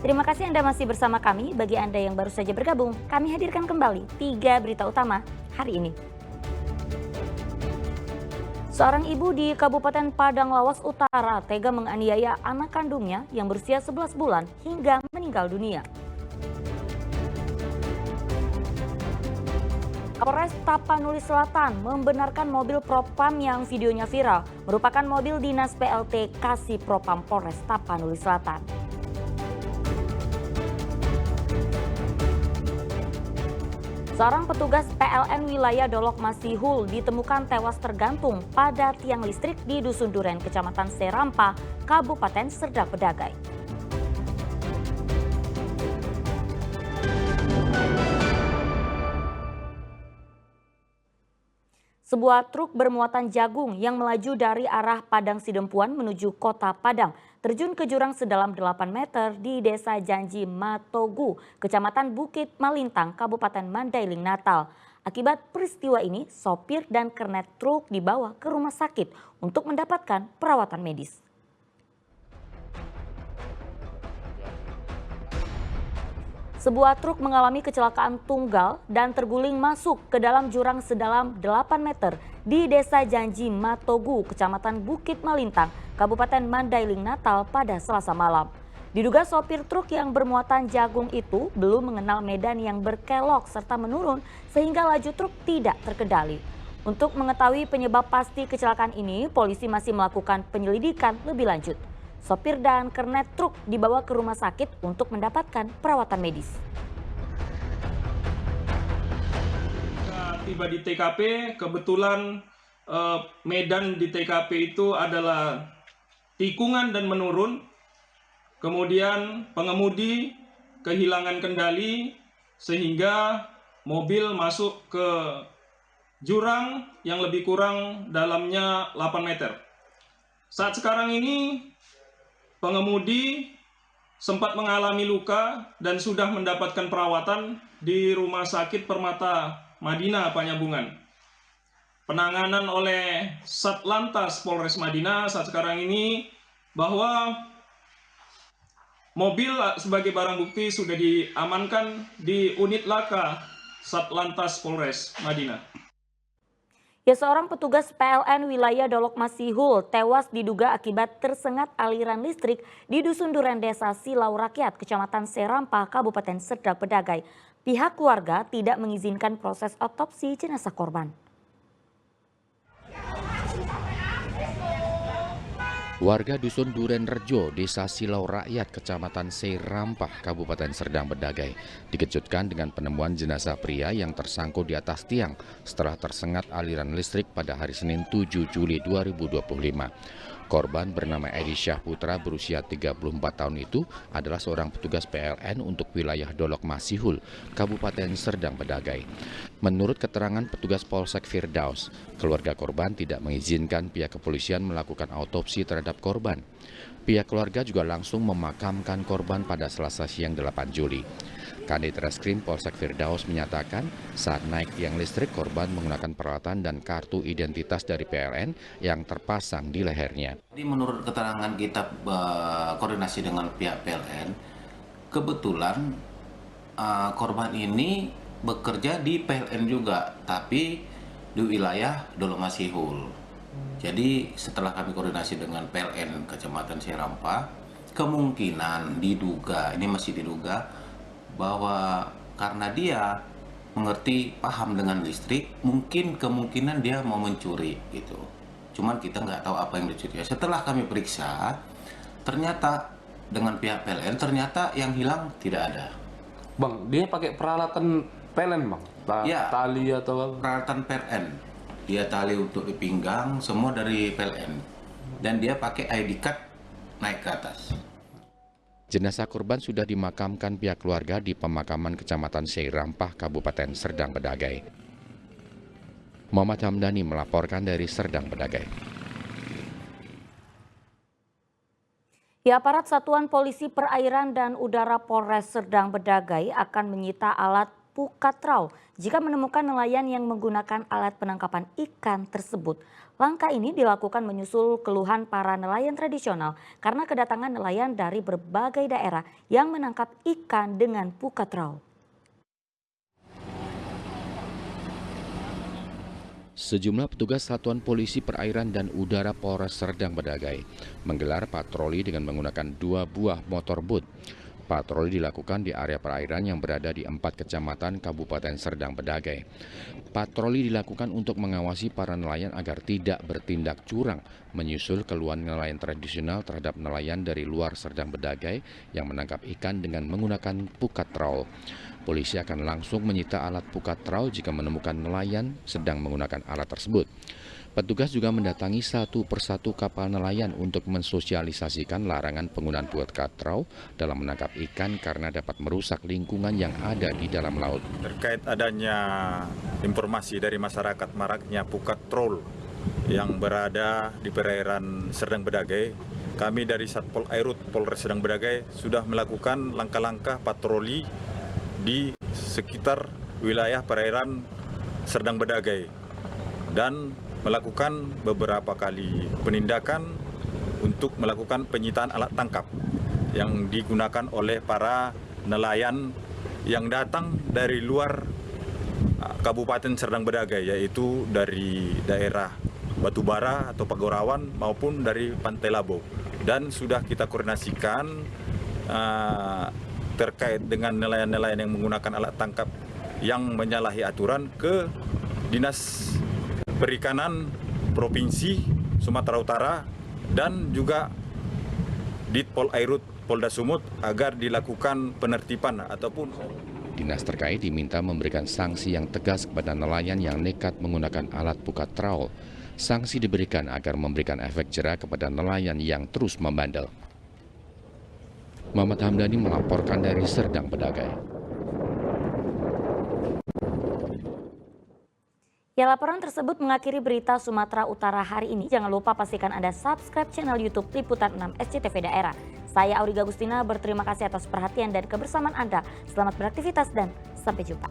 Terima kasih Anda masih bersama kami. Bagi Anda yang baru saja bergabung, kami hadirkan kembali 3 berita utama hari ini. Seorang ibu di Kabupaten Padang Lawas Utara tega menganiaya anak kandungnya yang berusia 11 bulan hingga meninggal dunia. Kapolres Tapanuli Selatan membenarkan mobil Propam yang videonya viral merupakan mobil dinas PLT Kasih Propam Polres Tapanuli Selatan. Seorang petugas PLN wilayah Dolok Masihul ditemukan tewas tergantung pada tiang listrik di Dusun Duren, Kecamatan Serampa, Kabupaten Serdang Bedagai. Sebuah truk bermuatan jagung yang melaju dari arah Padang Sidempuan menuju kota Padang terjun ke jurang sedalam 8 meter di Desa Janji Matogu, Kecamatan Bukit Malintang, Kabupaten Mandailing, Natal. Akibat peristiwa ini, sopir dan kernet truk dibawa ke rumah sakit untuk mendapatkan perawatan medis. Sebuah truk mengalami kecelakaan tunggal dan terguling masuk ke dalam jurang sedalam 8 meter di Desa Janji Matogu, Kecamatan Bukit Malintang, Kabupaten Mandailing, Natal pada Selasa malam. Diduga sopir truk yang bermuatan jagung itu belum mengenal medan yang berkelok serta menurun sehingga laju truk tidak terkendali. Untuk mengetahui penyebab pasti kecelakaan ini, polisi masih melakukan penyelidikan lebih lanjut. Sopir dan kernet truk dibawa ke rumah sakit untuk mendapatkan perawatan medis. Tiba di TKP, kebetulan medan di TKP itu adalah tikungan dan menurun. Kemudian pengemudi kehilangan kendali sehingga mobil masuk ke jurang yang lebih kurang dalamnya 8 meter. Saat sekarang ini pengemudi sempat mengalami luka dan sudah mendapatkan perawatan di Rumah Sakit Permata Madinah Panyabungan. Penanganan oleh Satlantas Polres Madinah saat sekarang ini bahwa mobil sebagai barang bukti sudah diamankan di unit laka Satlantas Polres Madinah. Seorang petugas PLN wilayah Dolok Masihul tewas diduga akibat tersengat aliran listrik di Dusun Duren Desa Silau Rakyat, Kecamatan Serampa, Kabupaten Serdang Bedagai. Pihak keluarga tidak mengizinkan proses otopsi jenazah korban. Warga Dusun Duren Rejo, Desa Silau Rakyat, Kecamatan Serampa, Kabupaten Serdang Bedagai, dikejutkan dengan penemuan jenazah pria yang tersangkut di atas tiang setelah tersengat aliran listrik pada hari Senin 7 Juli 2025. Korban bernama Edi Syahputra berusia 34 tahun itu adalah seorang petugas PLN untuk wilayah Dolok Masihul, Kabupaten Serdang Bedagai. Menurut keterangan petugas Polsek Firdaus, keluarga korban tidak mengizinkan pihak kepolisian melakukan autopsi terhadap korban. Pihak keluarga juga langsung memakamkan korban pada Selasa siang 8 Juli. Kanit Reskrim Polsek Firdaus menyatakan saat naik tiang listrik korban menggunakan peralatan dan kartu identitas dari PLN yang terpasang di lehernya. Jadi menurut keterangan kita koordinasi dengan pihak PLN, kebetulan korban ini bekerja di PLN juga, tapi di wilayah Dolok Masihul. Jadi setelah kami koordinasi dengan PLN Kecamatan Serampa, kemungkinan diduga, ini masih diduga, bahwa karena dia mengerti paham dengan listrik, mungkin kemungkinan dia mau mencuri gitu. Cuman kita nggak tahu apa yang dicuri. Setelah kami periksa, ternyata dengan pihak PLN ternyata yang hilang tidak ada. Bang, dia pakai peralatan PLN, Bang? Ya, tali atau peralatan PLN. Dia tali untuk di pinggang, semua dari PLN. Dan dia pakai ID card naik ke atas. Jenazah korban sudah dimakamkan pihak keluarga di pemakaman Kecamatan Seirampah, Kabupaten Serdang Bedagai. Muhammad Hamdani melaporkan dari Serdang Bedagai. Aparat Satuan Polisi Perairan dan Udara Polres Serdang Bedagai akan menyita alat pukatrau jika menemukan nelayan yang menggunakan alat penangkapan ikan tersebut. Langkah ini dilakukan menyusul keluhan para nelayan tradisional karena kedatangan nelayan dari berbagai daerah yang menangkap ikan dengan pukatrau. Sejumlah petugas Satuan Polisi Perairan dan Udara Polres Serdang Bedagai menggelar patroli dengan menggunakan 2 buah motor boot. Patroli dilakukan di area perairan yang berada di 4 kecamatan Kabupaten Serdang Bedagai. Patroli dilakukan untuk mengawasi para nelayan agar tidak bertindak curang, menyusul keluhan nelayan tradisional terhadap nelayan dari luar Serdang Bedagai yang menangkap ikan dengan menggunakan pukat trawl. Polisi akan langsung menyita alat pukat trawl jika menemukan nelayan sedang menggunakan alat tersebut. Petugas juga mendatangi satu persatu kapal nelayan untuk mensosialisasikan larangan penggunaan pukat trawl dalam menangkap ikan karena dapat merusak lingkungan yang ada di dalam laut. Terkait adanya informasi dari masyarakat maraknya pukat trawl yang berada di perairan Serdang Bedagai, kami dari Satpol Airut Polres Serdang Bedagai sudah melakukan langkah-langkah patroli di sekitar wilayah perairan Serdang Bedagai dan melakukan beberapa kali penindakan untuk melakukan penyitaan alat tangkap yang digunakan oleh para nelayan yang datang dari luar Kabupaten Serdang Bedagai, yaitu dari daerah Batubara atau Pagorawan maupun dari Pantai Labo. Dan sudah kita koordinasikan terkait dengan nelayan-nelayan yang menggunakan alat tangkap yang menyalahi aturan ke Dinas Perikanan Provinsi Sumatera Utara dan juga Ditpol Airut Polda Sumut agar dilakukan penertiban ataupun Dinas terkait diminta memberikan sanksi yang tegas kepada nelayan yang nekat menggunakan alat pukat trawl. Sanksi diberikan agar memberikan efek jera kepada nelayan yang terus membandel. Muhammad Hamdani melaporkan dari Serdang Bedagai. Ya, laporan tersebut mengakhiri berita Sumatera Utara hari ini. Jangan lupa pastikan Anda subscribe channel YouTube Liputan 6 SCTV Daerah. Saya Auriga Agustina berterima kasih atas perhatian dan kebersamaan Anda. Selamat beraktivitas dan sampai jumpa.